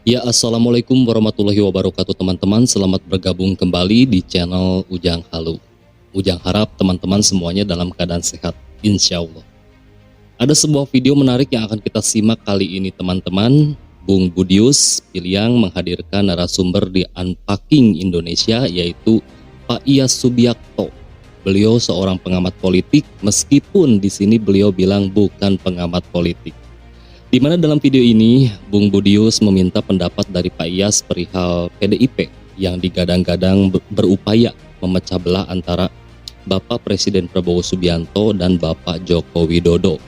Ya, assalamualaikum warahmatullahi wabarakatuh teman-teman. Selamat bergabung kembali di channel Ujang Halu. Ujang harap teman-teman semuanya dalam keadaan sehat, insya Allah. Ada sebuah video menarik yang akan kita simak kali ini teman-teman. Bung Budius Piliang menghadirkan narasumber di Unpacking Indonesia, yaitu Pak Iyas Subiakto. Beliau seorang pengamat politik, meskipun di sini beliau bilang bukan pengamat politik. Di mana dalam video ini, Bung Budius meminta pendapat dari Pak Iyas perihal PDIP yang digadang-gadang berupaya memecah belah antara Bapak Presiden Prabowo Subianto dan Bapak Joko Widodo.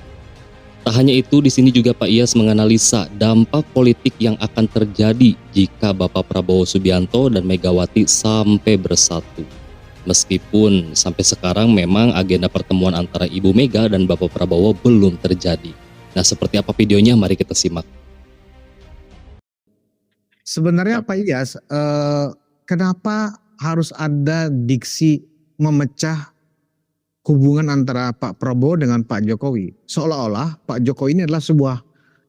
Tak hanya itu, di sini juga Pak Iyas menganalisa dampak politik yang akan terjadi jika Bapak Prabowo Subianto dan Megawati sampai bersatu. Meskipun sampai sekarang memang agenda pertemuan antara Ibu Mega dan Bapak Prabowo belum terjadi. Nah, seperti apa videonya? Mari kita simak. Sebenarnya Pak Iyas, kenapa harus ada diksi memecah hubungan antara Pak Prabowo dengan Pak Jokowi? Seolah-olah Pak Jokowi ini adalah sebuah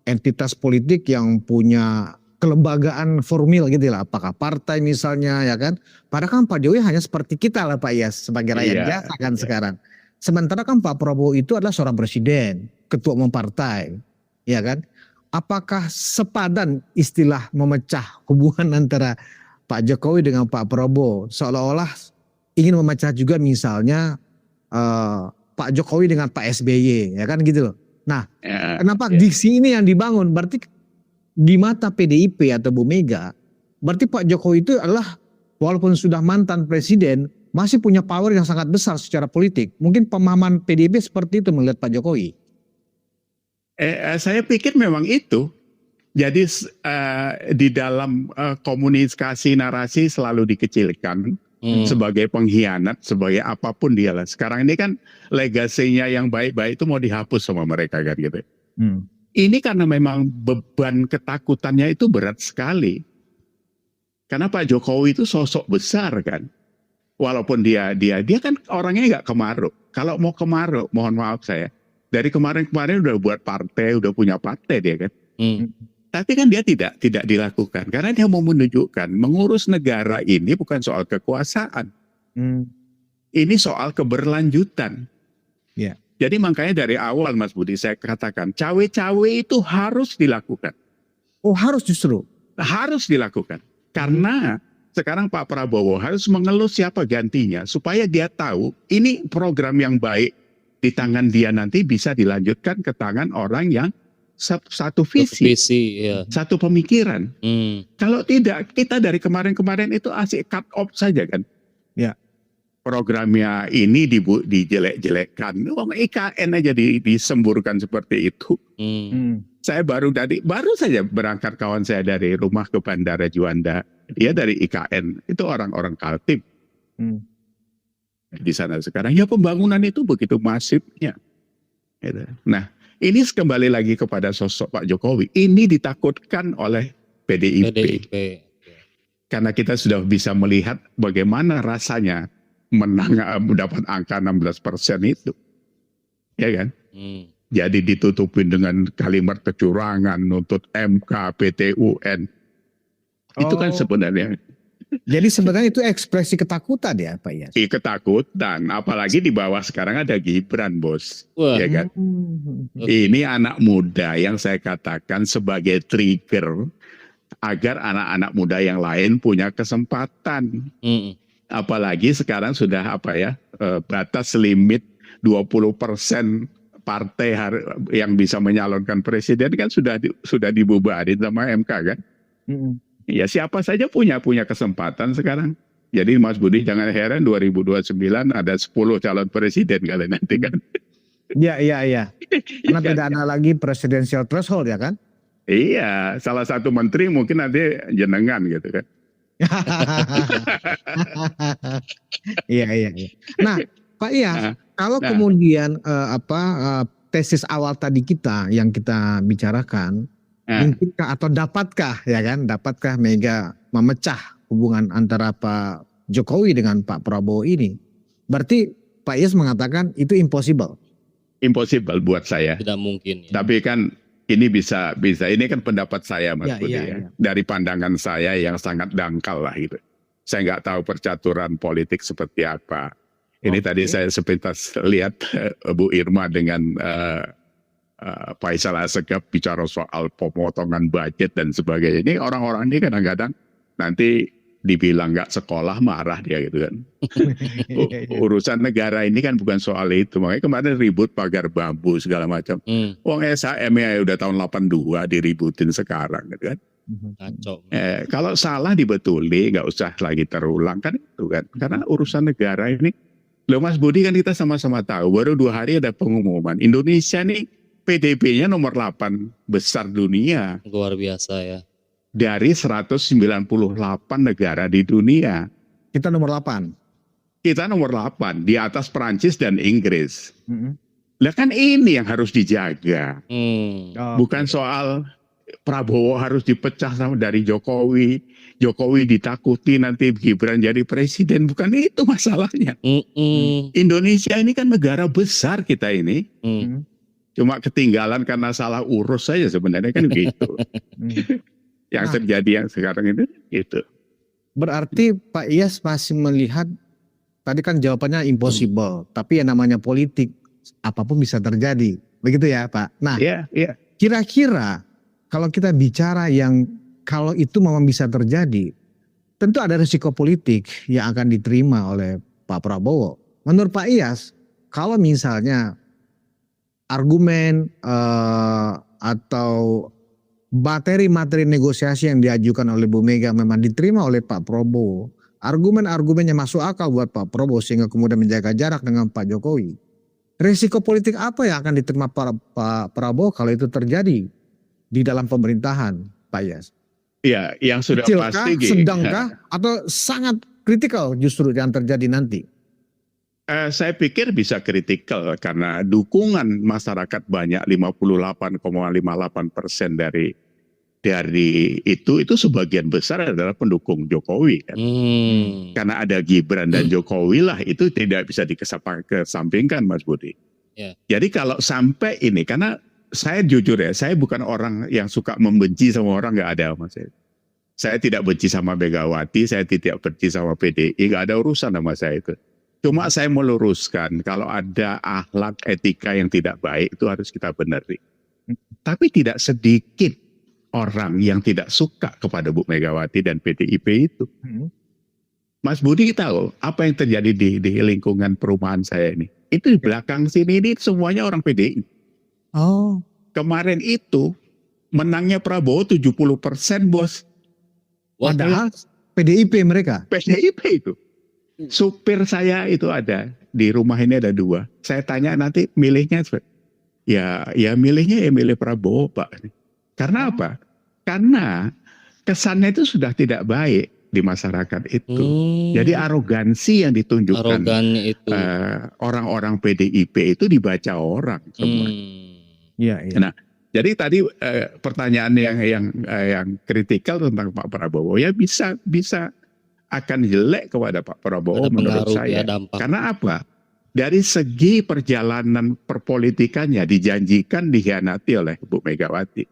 entitas politik yang punya kelembagaan formil gitu lah. Apakah partai misalnya, ya kan? Padahal kan Pak Jokowi hanya seperti kita lah Pak Iyas, sebagai rakyat biasa kan sekarang. Sementara kan Pak Prabowo itu adalah seorang presiden, ketua umum partai, ya kan? Apakah sepadan istilah memecah hubungan antara Pak Jokowi dengan Pak Prabowo? Seolah-olah ingin memecah juga misalnya Pak Jokowi dengan Pak SBY, ya kan gitu loh. Nah, kenapa diksi ini yang dibangun? Berarti di mata PDIP atau Bu Mega, berarti Pak Jokowi itu adalah walaupun sudah mantan presiden, masih punya power yang sangat besar secara politik. Mungkin pemahaman PDIP seperti itu melihat Pak Jokowi. Saya pikir memang itu. Jadi di dalam komunikasi narasi selalu dikecilkan sebagai pengkhianat, sebagai apapun dia lah. Sekarang ini kan legasinya yang baik-baik itu mau dihapus sama mereka kan gitu. Ini karena memang beban ketakutannya itu berat sekali. Karena Pak Jokowi itu sosok besar kan. Walaupun dia kan orangnya nggak kemaruk. Kalau mau kemaruk, mohon maaf saya. Dari kemarin-kemarin udah buat partai, udah punya partai dia kan. Tapi kan dia tidak dilakukan. Karena dia mau menunjukkan mengurus negara ini bukan soal kekuasaan. Ini soal keberlanjutan. Jadi makanya dari awal Mas Budi saya katakan cawe-cawe itu harus dilakukan. Oh harus justru? Harus dilakukan. Karena sekarang Pak Prabowo harus mengelus siapa gantinya. Supaya dia tahu ini program yang baik di tangan dia nanti bisa dilanjutkan ke tangan orang yang satu visi, satu pemikiran. Kalau tidak, kita dari kemarin-kemarin itu asik cut off saja kan. Ya. Programnya ini dijelek-jelekkan. IKN aja disemburkan seperti itu. Saya baru saja berangkat kawan saya dari rumah ke Bandara Juanda. Dia dari IKN, itu orang-orang Kaltim. Di sana sekarang ya pembangunan itu begitu masifnya. Nah, ini kembali lagi kepada sosok Pak Jokowi. Ini ditakutkan oleh PDIP. Karena kita sudah bisa melihat bagaimana rasanya mendapat angka 16% itu. Ya kan? Jadi ditutupin dengan kalimat kecurangan, nuntut MK, PT UN. Itu kan sebenarnya. Jadi sebenarnya itu ekspresi ketakutan ya Pak Iyas? Ketakutan, apalagi di bawah sekarang ada Gibran bos. Ya kan? Ini anak muda yang saya katakan sebagai trigger agar anak-anak muda yang lain punya kesempatan. Apalagi sekarang sudah batas limit 20% partai yang bisa menyalonkan presiden kan sudah dibubarin sama MK kan. Ya siapa saja punya kesempatan sekarang. Jadi Mas Budi jangan heran 2029 ada 10 calon presiden kali nanti kan. Iya. Karena tidak ada lagi presidensial threshold ya kan? Iya, salah satu menteri mungkin nanti jenengan gitu kan. Iya. Nah, Pak Iyas, kalau kemudian tesis awal tadi yang kita bicarakan, mungkinkah atau dapatkah Mega memecah hubungan antara Pak Jokowi dengan Pak Prabowo ini? Berarti Pak Iyas mengatakan itu impossible. Impossible buat saya. Tidak mungkin. Tapi kan ini bisa ini kan pendapat saya Mas Ya, Budi iya, ya. iya. Dari pandangan saya yang sangat dangkal lah gitu. Saya nggak tahu percaturan politik seperti apa. Ini Oke. tadi saya sepintas lihat Bu Irma dengan Faisal Assegaf bicara soal pemotongan budget dan sebagainya. Ini orang-orang ini kadang-kadang nanti dibilang nggak sekolah marah dia gitu kan. Urusan negara ini kan bukan soal itu. Makanya kemarin ribut pagar bambu segala macam. Wong SHM ya udah tahun 82 diributin sekarang gitu kan. Ngaco. Kalau salah dibetuli nggak usah lagi terulang kan itu kan. Karena urusan negara ini, loh Mas Budi kan kita sama-sama tahu baru 2 hari ada pengumuman. Indonesia nih PDB-nya nomor 8 besar dunia. Luar biasa ya. Dari 198 negara di dunia. Kita nomor 8. Kita nomor 8 di atas Perancis dan Inggris. Lah kan ini yang harus dijaga. Bukan soal Prabowo harus dipecah sama dari Jokowi. Jokowi ditakuti nanti Gibran jadi presiden. Bukan itu masalahnya. Indonesia ini kan negara besar kita ini. Cuma ketinggalan karena salah urus saja sebenarnya kan gitu. Yang terjadi yang sekarang ini gitu. Berarti Pak Iyas masih melihat, tadi kan jawabannya impossible, tapi yang namanya politik apapun bisa terjadi, begitu ya Pak. Nah, kira-kira kalau kita bicara yang kalau itu memang bisa terjadi, tentu ada risiko politik yang akan diterima oleh Pak Prabowo. Menurut Pak Iyas, kalau misalnya argumen atau materi-materi negosiasi yang diajukan oleh Bu Mega memang diterima oleh Pak Prabowo, argumen-argumennya masuk akal buat Pak Prabowo sehingga kemudian menjaga jarak dengan Pak Jokowi. Risiko politik apa yang akan diterima Pak Prabowo kalau itu terjadi di dalam pemerintahan, Pak Iyas? Ya, yang sudah Kecilkah, pasti sedangkah, atau sangat kritikal justru yang terjadi nanti? Saya pikir bisa kritikal karena dukungan masyarakat banyak 58,58% dari itu sebagian besar adalah pendukung Jokowi kan. Karena ada Gibran dan Jokowi lah itu tidak bisa dikesampingkan Mas Budi. Jadi kalau sampai ini, karena saya jujur ya, saya bukan orang yang suka membenci sama orang, nggak ada Mas. Saya tidak benci sama Megawati, saya tidak benci sama PDI, nggak ada urusan sama saya itu. Cuma saya meluruskan kalau ada akhlak etika yang tidak baik itu harus kita benerin. Tapi tidak sedikit orang yang tidak suka kepada Bu Megawati dan PDIP itu. Mas Budi tahu apa yang terjadi di lingkungan perumahan saya ini. Itu di belakang sini ini semuanya orang PDI. Kemarin itu menangnya Prabowo 70% bos. Padahal PDIP mereka. PDIP itu. Supir saya itu ada di rumah ini ada 2. Saya tanya nanti milihnya, ya milihnya ya milih Prabowo Pak. Karena apa? Karena kesannya itu sudah tidak baik di masyarakat itu. Jadi arogansi yang ditunjukkan orang-orang PDIP itu dibaca orang semua. Nah, jadi tadi pertanyaan yang kritikal tentang Pak Prabowo ya bisa akan jelek kepada Pak Prabowo menurut saya. Karena apa? Dari segi perjalanan perpolitikannya dijanjikan dikhianati oleh Bu Megawati.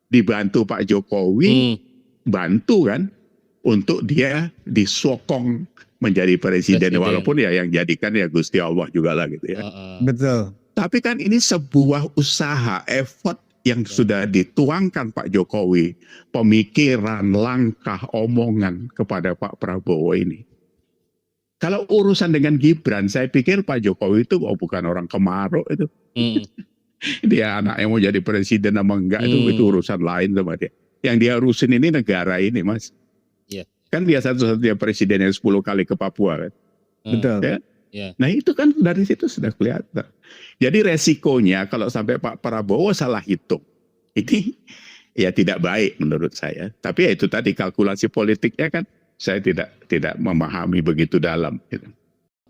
Dibantu Pak Jokowi, bantu kan untuk dia disokong menjadi presiden. Walaupun ya yang jadikan ya Gusti Allah juga lah gitu ya. Betul. Tapi kan ini sebuah usaha, effort yang sudah dituangkan Pak Jokowi, pemikiran, langkah, omongan kepada Pak Prabowo ini. Kalau urusan dengan Gibran, saya pikir Pak Jokowi itu bukan orang kemaruk itu. Dia anaknya mau jadi presiden sama enggak itu urusan lain sama dia. Yang dia urusin ini negara ini Mas. Kan dia satu-satunya presiden yang 10 kali ke Papua kan. Betul. Ya? Nah itu kan dari situ sudah kelihatan. Jadi resikonya kalau sampai Pak Prabowo salah hitung, ini ya tidak baik menurut saya. Tapi ya itu tadi kalkulasi politiknya kan saya tidak memahami begitu dalam. Gitu.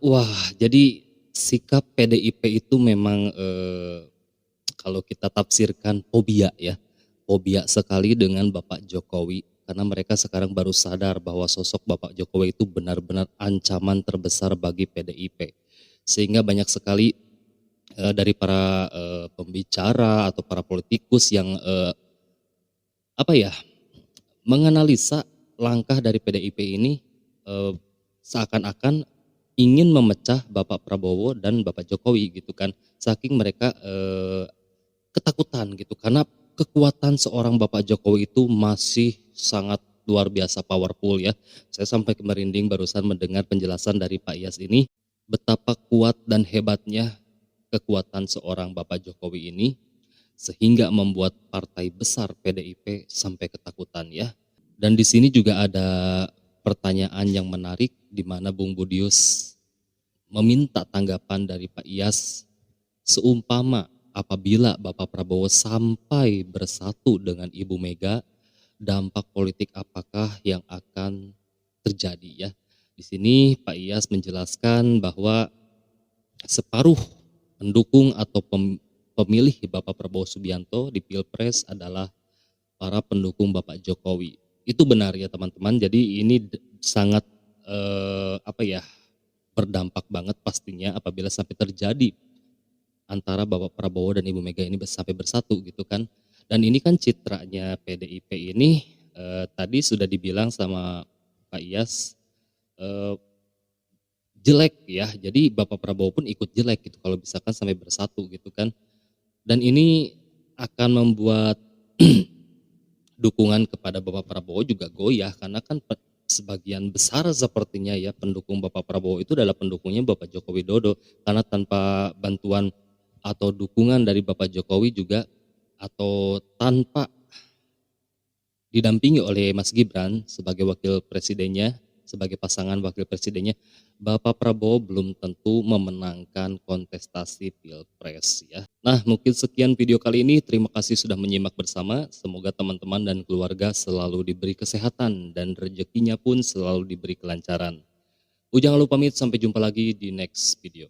Wah, jadi sikap PDIP itu memang kalau kita tafsirkan fobia ya, fobia sekali dengan Bapak Jokowi. Karena mereka sekarang baru sadar bahwa sosok Bapak Jokowi itu benar-benar ancaman terbesar bagi PDIP. Sehingga banyak sekali dari para pembicara atau para politikus yang apa ya, menganalisa langkah dari PDIP ini seakan-akan ingin memecah Bapak Prabowo dan Bapak Jokowi gitu kan. Saking mereka ketakutan gitu karena kekuatan seorang Bapak Jokowi itu masih sangat luar biasa powerful ya. Saya sampai merinding barusan mendengar penjelasan dari Pak Iyas ini betapa kuat dan hebatnya kekuatan seorang Bapak Jokowi ini sehingga membuat partai besar PDIP sampai ketakutan ya. Dan di sini juga ada pertanyaan yang menarik di mana Bung Budius meminta tanggapan dari Pak Iyas seumpama apabila Bapak Prabowo sampai bersatu dengan Ibu Mega, dampak politik apakah yang akan terjadi ya. Di sini Pak Iyas menjelaskan bahwa separuh pendukung atau pemilih Bapak Prabowo Subianto di Pilpres adalah para pendukung Bapak Jokowi. Itu benar ya teman-teman. Jadi ini sangat berdampak banget pastinya apabila sampai terjadi antara Bapak Prabowo dan Ibu Mega ini sampai bersatu gitu kan. Dan ini kan citranya PDIP ini tadi sudah dibilang sama Pak Iyas jelek ya. Jadi Bapak Prabowo pun ikut jelek gitu kalau misalkan sampai bersatu gitu kan. Dan ini akan membuat dukungan kepada Bapak Prabowo juga goyah karena kan sebagian besar sepertinya ya pendukung Bapak Prabowo itu adalah pendukungnya Bapak Joko Widodo karena tanpa bantuan atau dukungan dari Bapak Jokowi juga atau tanpa didampingi oleh Mas Gibran sebagai wakil presidennya, sebagai pasangan wakil presidennya, Bapak Prabowo belum tentu memenangkan kontestasi Pilpres ya. Nah, mungkin sekian video kali ini. Terima kasih sudah menyimak bersama. Semoga teman-teman dan keluarga selalu diberi kesehatan dan rezekinya pun selalu diberi kelancaran. Ujang Halu pamit, sampai jumpa lagi di next video.